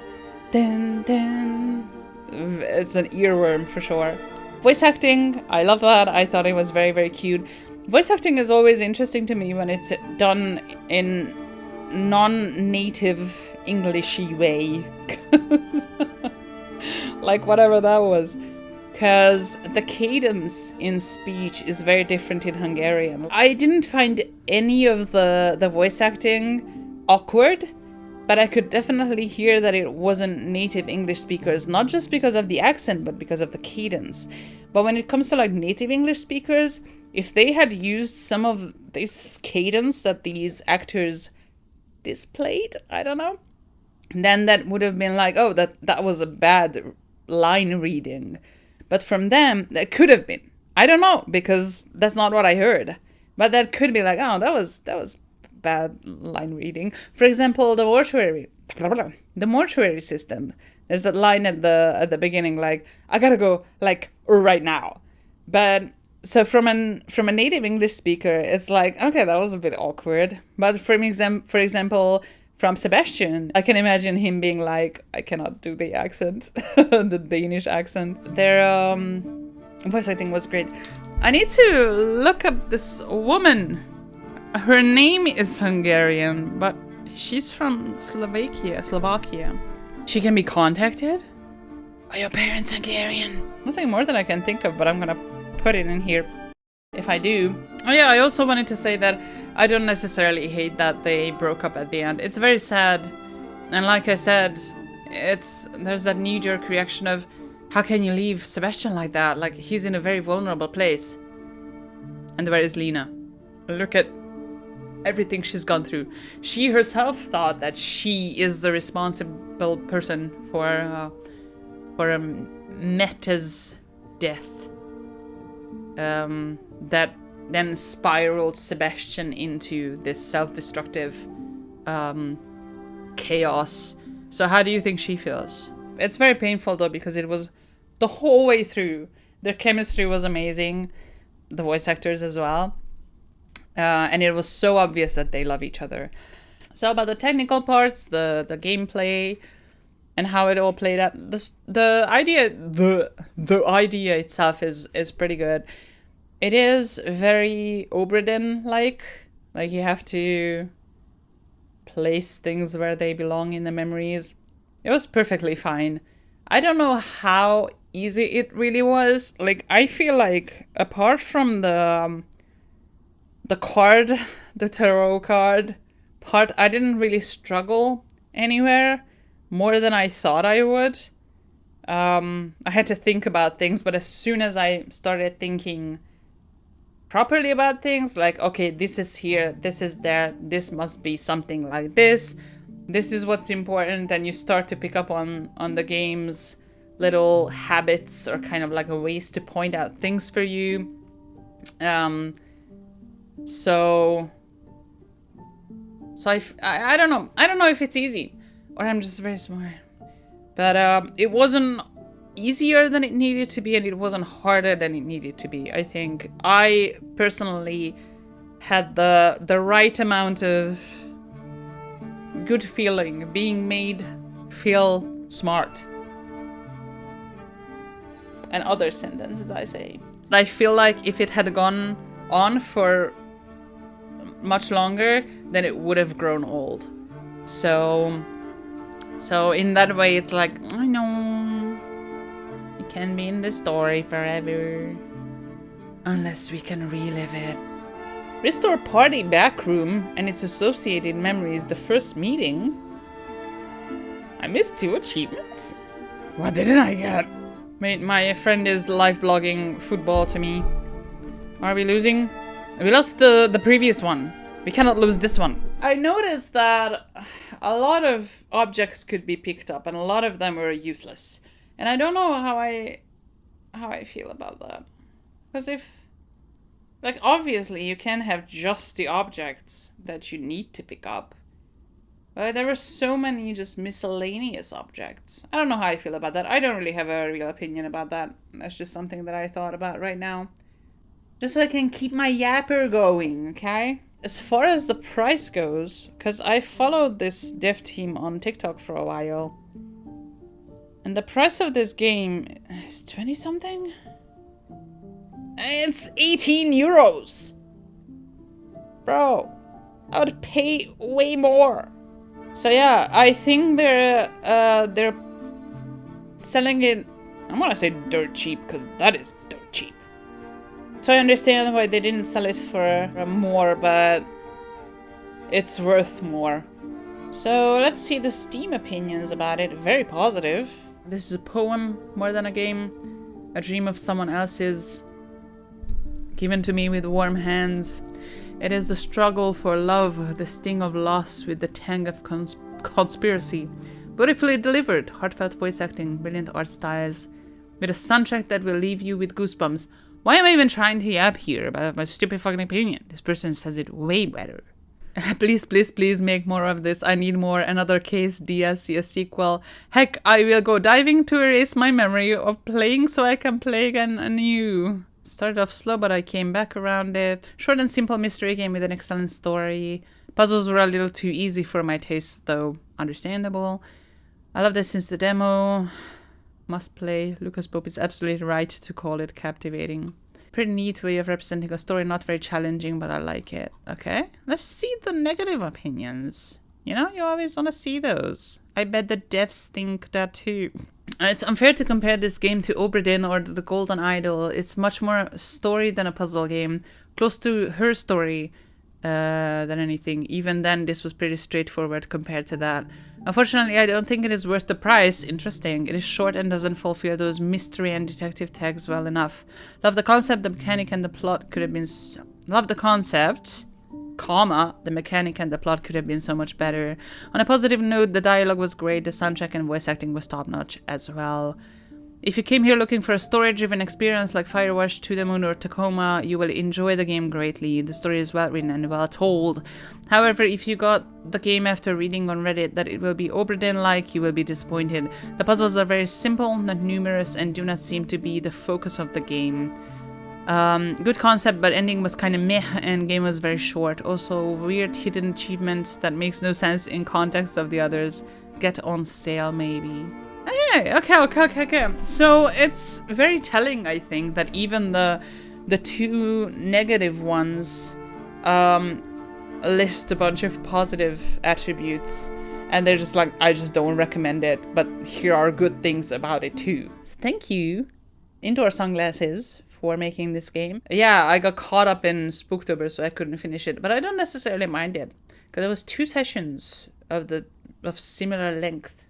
din din, it's an earworm for sure. Voice acting, I love that. I thought it was very, very cute. Voice acting is always interesting to me when it's done in non-native Englishy way. Like whatever that was. Because the cadence in speech is very different in Hungarian. I didn't find any of the voice acting awkward, but I could definitely hear that it wasn't native English speakers, not just because of the accent, but because of the cadence. But when it comes to like native English speakers, if they had used some of this cadence that these actors displayed, I don't know, then that would have been like, oh, that was a bad line reading. But from them, that could have been. I don't know, because that's not what I heard. But that could be like, oh, that was bad line reading. For example, the mortuary system. There's that line at the beginning, like, I gotta go, like, right now. But so from a native English speaker, it's like, okay, that was a bit awkward. But for example, from Sebastian, I can imagine him being like, I cannot do the accent, the Danish accent. Their voice acting was great. I need to look up this woman. Her name is Hungarian, but she's from Slovakia. She can be contacted? Are your parents Hungarian? Nothing more than I can think of, but I'm gonna put it in here if I do. Oh yeah, I also wanted to say that I don't necessarily hate that they broke up at the end. It's very sad, and like I said, there's that knee-jerk reaction of, how can you leave Sebastian like that? Like, he's in a very vulnerable place. And where is Lina? Look at everything she's gone through. She herself thought that she is the responsible person for Meta's death. That then spiraled Sebastian into this self-destructive chaos. So how do you think she feels? It's very painful though, because it was the whole way through. Their chemistry was amazing, the voice actors as well. And it was so obvious that they love each other. So about the technical parts, the gameplay, and how it all played out, the idea itself is pretty good. It is very Oberdin-like. Like, you have to place things where they belong in the memories. It was perfectly fine. I don't know how easy it really was. Like, I feel like, apart from the tarot card part, I didn't really struggle anywhere more than I thought I would. I had to think about things, but as soon as I started thinking properly about things, like, okay, this is here, this is there, this must be something like this is what's important, and you start to pick up on the game's little habits or kind of like a ways to point out things for you. So I don't know. I don't know if it's easy or I'm just very smart. But it wasn't easier than it needed to be, and it wasn't harder than it needed to be. I think I personally had the right amount of good feeling, being made feel smart. And other sentences I say. I feel like if it had gone on for much longer, then it would have grown old. So in that way, it's like, I know it can be in the story forever, unless we can relive it. Restore party backroom and its associated memories. The first meeting. I missed 2 achievements. What didn't I get? Wait, my friend is live blogging football to me. Are we losing? We lost the previous one. We cannot lose this one. I noticed that a lot of objects could be picked up and a lot of them were useless. And I don't know how I feel about that. Because if... like, obviously you can have just the objects that you need to pick up. But there were so many just miscellaneous objects. I don't know how I feel about that. I don't really have a real opinion about that. That's just something that I thought about right now. Just so I can keep my yapper going, okay? As far as the price goes, because I followed this dev team on TikTok for a while. And the price of this game is 20 something? It's 18 euros! Bro, I would pay way more. So yeah, I think they're selling it, I'm gonna say dirt cheap, because that is dirt cheap. So I understand why they didn't sell it for more, but it's worth more. So let's see the Steam opinions about it. Very positive. This is a poem more than a game. A dream of someone else's, given to me with warm hands. It is the struggle for love, the sting of loss with the tang of conspiracy. Beautifully delivered, heartfelt voice acting, brilliant art styles, with a soundtrack that will leave you with goosebumps. Why am I even trying to yap here about my stupid fucking opinion? This person says it way better. Please, please, please make more of this. I need more. Another case, DLC, a sequel. Heck, I will go diving to erase my memory of playing so I can play again anew. Started off slow, but I came back around it. Short and simple mystery game with an excellent story. Puzzles were a little too easy for my taste, though understandable. I love this since the demo. Must play. Lucas Pope is absolutely right to call it captivating. Pretty neat way of representing a story, not very challenging, but I like it. Okay, let's see the negative opinions. You know, you always want to see those. I bet the devs think that too. It's unfair to compare this game to Oberdin or The Golden Idol. It's much more story than a puzzle game. Close to her story than anything. Even then, this was pretty straightforward compared to that. Unfortunately, I don't think it is worth the price. Interesting. It is short and doesn't fulfill those mystery and detective tags well enough. Love the concept, the mechanic, and the plot could have been so... Love the concept, comma, the mechanic and the plot could have been so much better. On a positive note, the dialogue was great, the soundtrack and voice acting was top-notch as well. If you came here looking for a story-driven experience like Firewatch, To the Moon or Tacoma, you will enjoy the game greatly. The story is well written and well told. However, if you got the game after reading on Reddit that it will be Oberdin-like, you will be disappointed. The puzzles are very simple, not numerous, and do not seem to be the focus of the game. Good concept, but ending was kind of meh and game was very short. Also, weird hidden achievement that makes no sense in context of the others. Get on sale, maybe. Okay. So it's very telling, I think, that even the two negative ones list a bunch of positive attributes, and they're just like, I just don't recommend it, but here are good things about it too. So thank you, Indoor Sunglasses, for making this game. Yeah, I got caught up in Spooktober, so I couldn't finish it, but I don't necessarily mind it, because there was 2 sessions of similar length.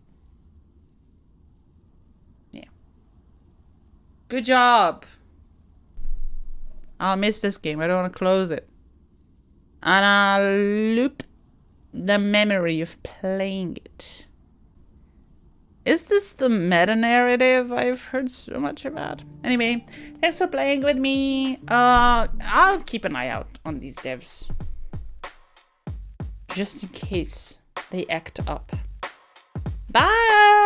Good job. I'll miss this game. I don't want to close it. And I'll loop the memory of playing it. Is this the meta-narrative I've heard so much about? Anyway, thanks for playing with me. I'll keep an eye out on these devs. Just in case they act up. Bye!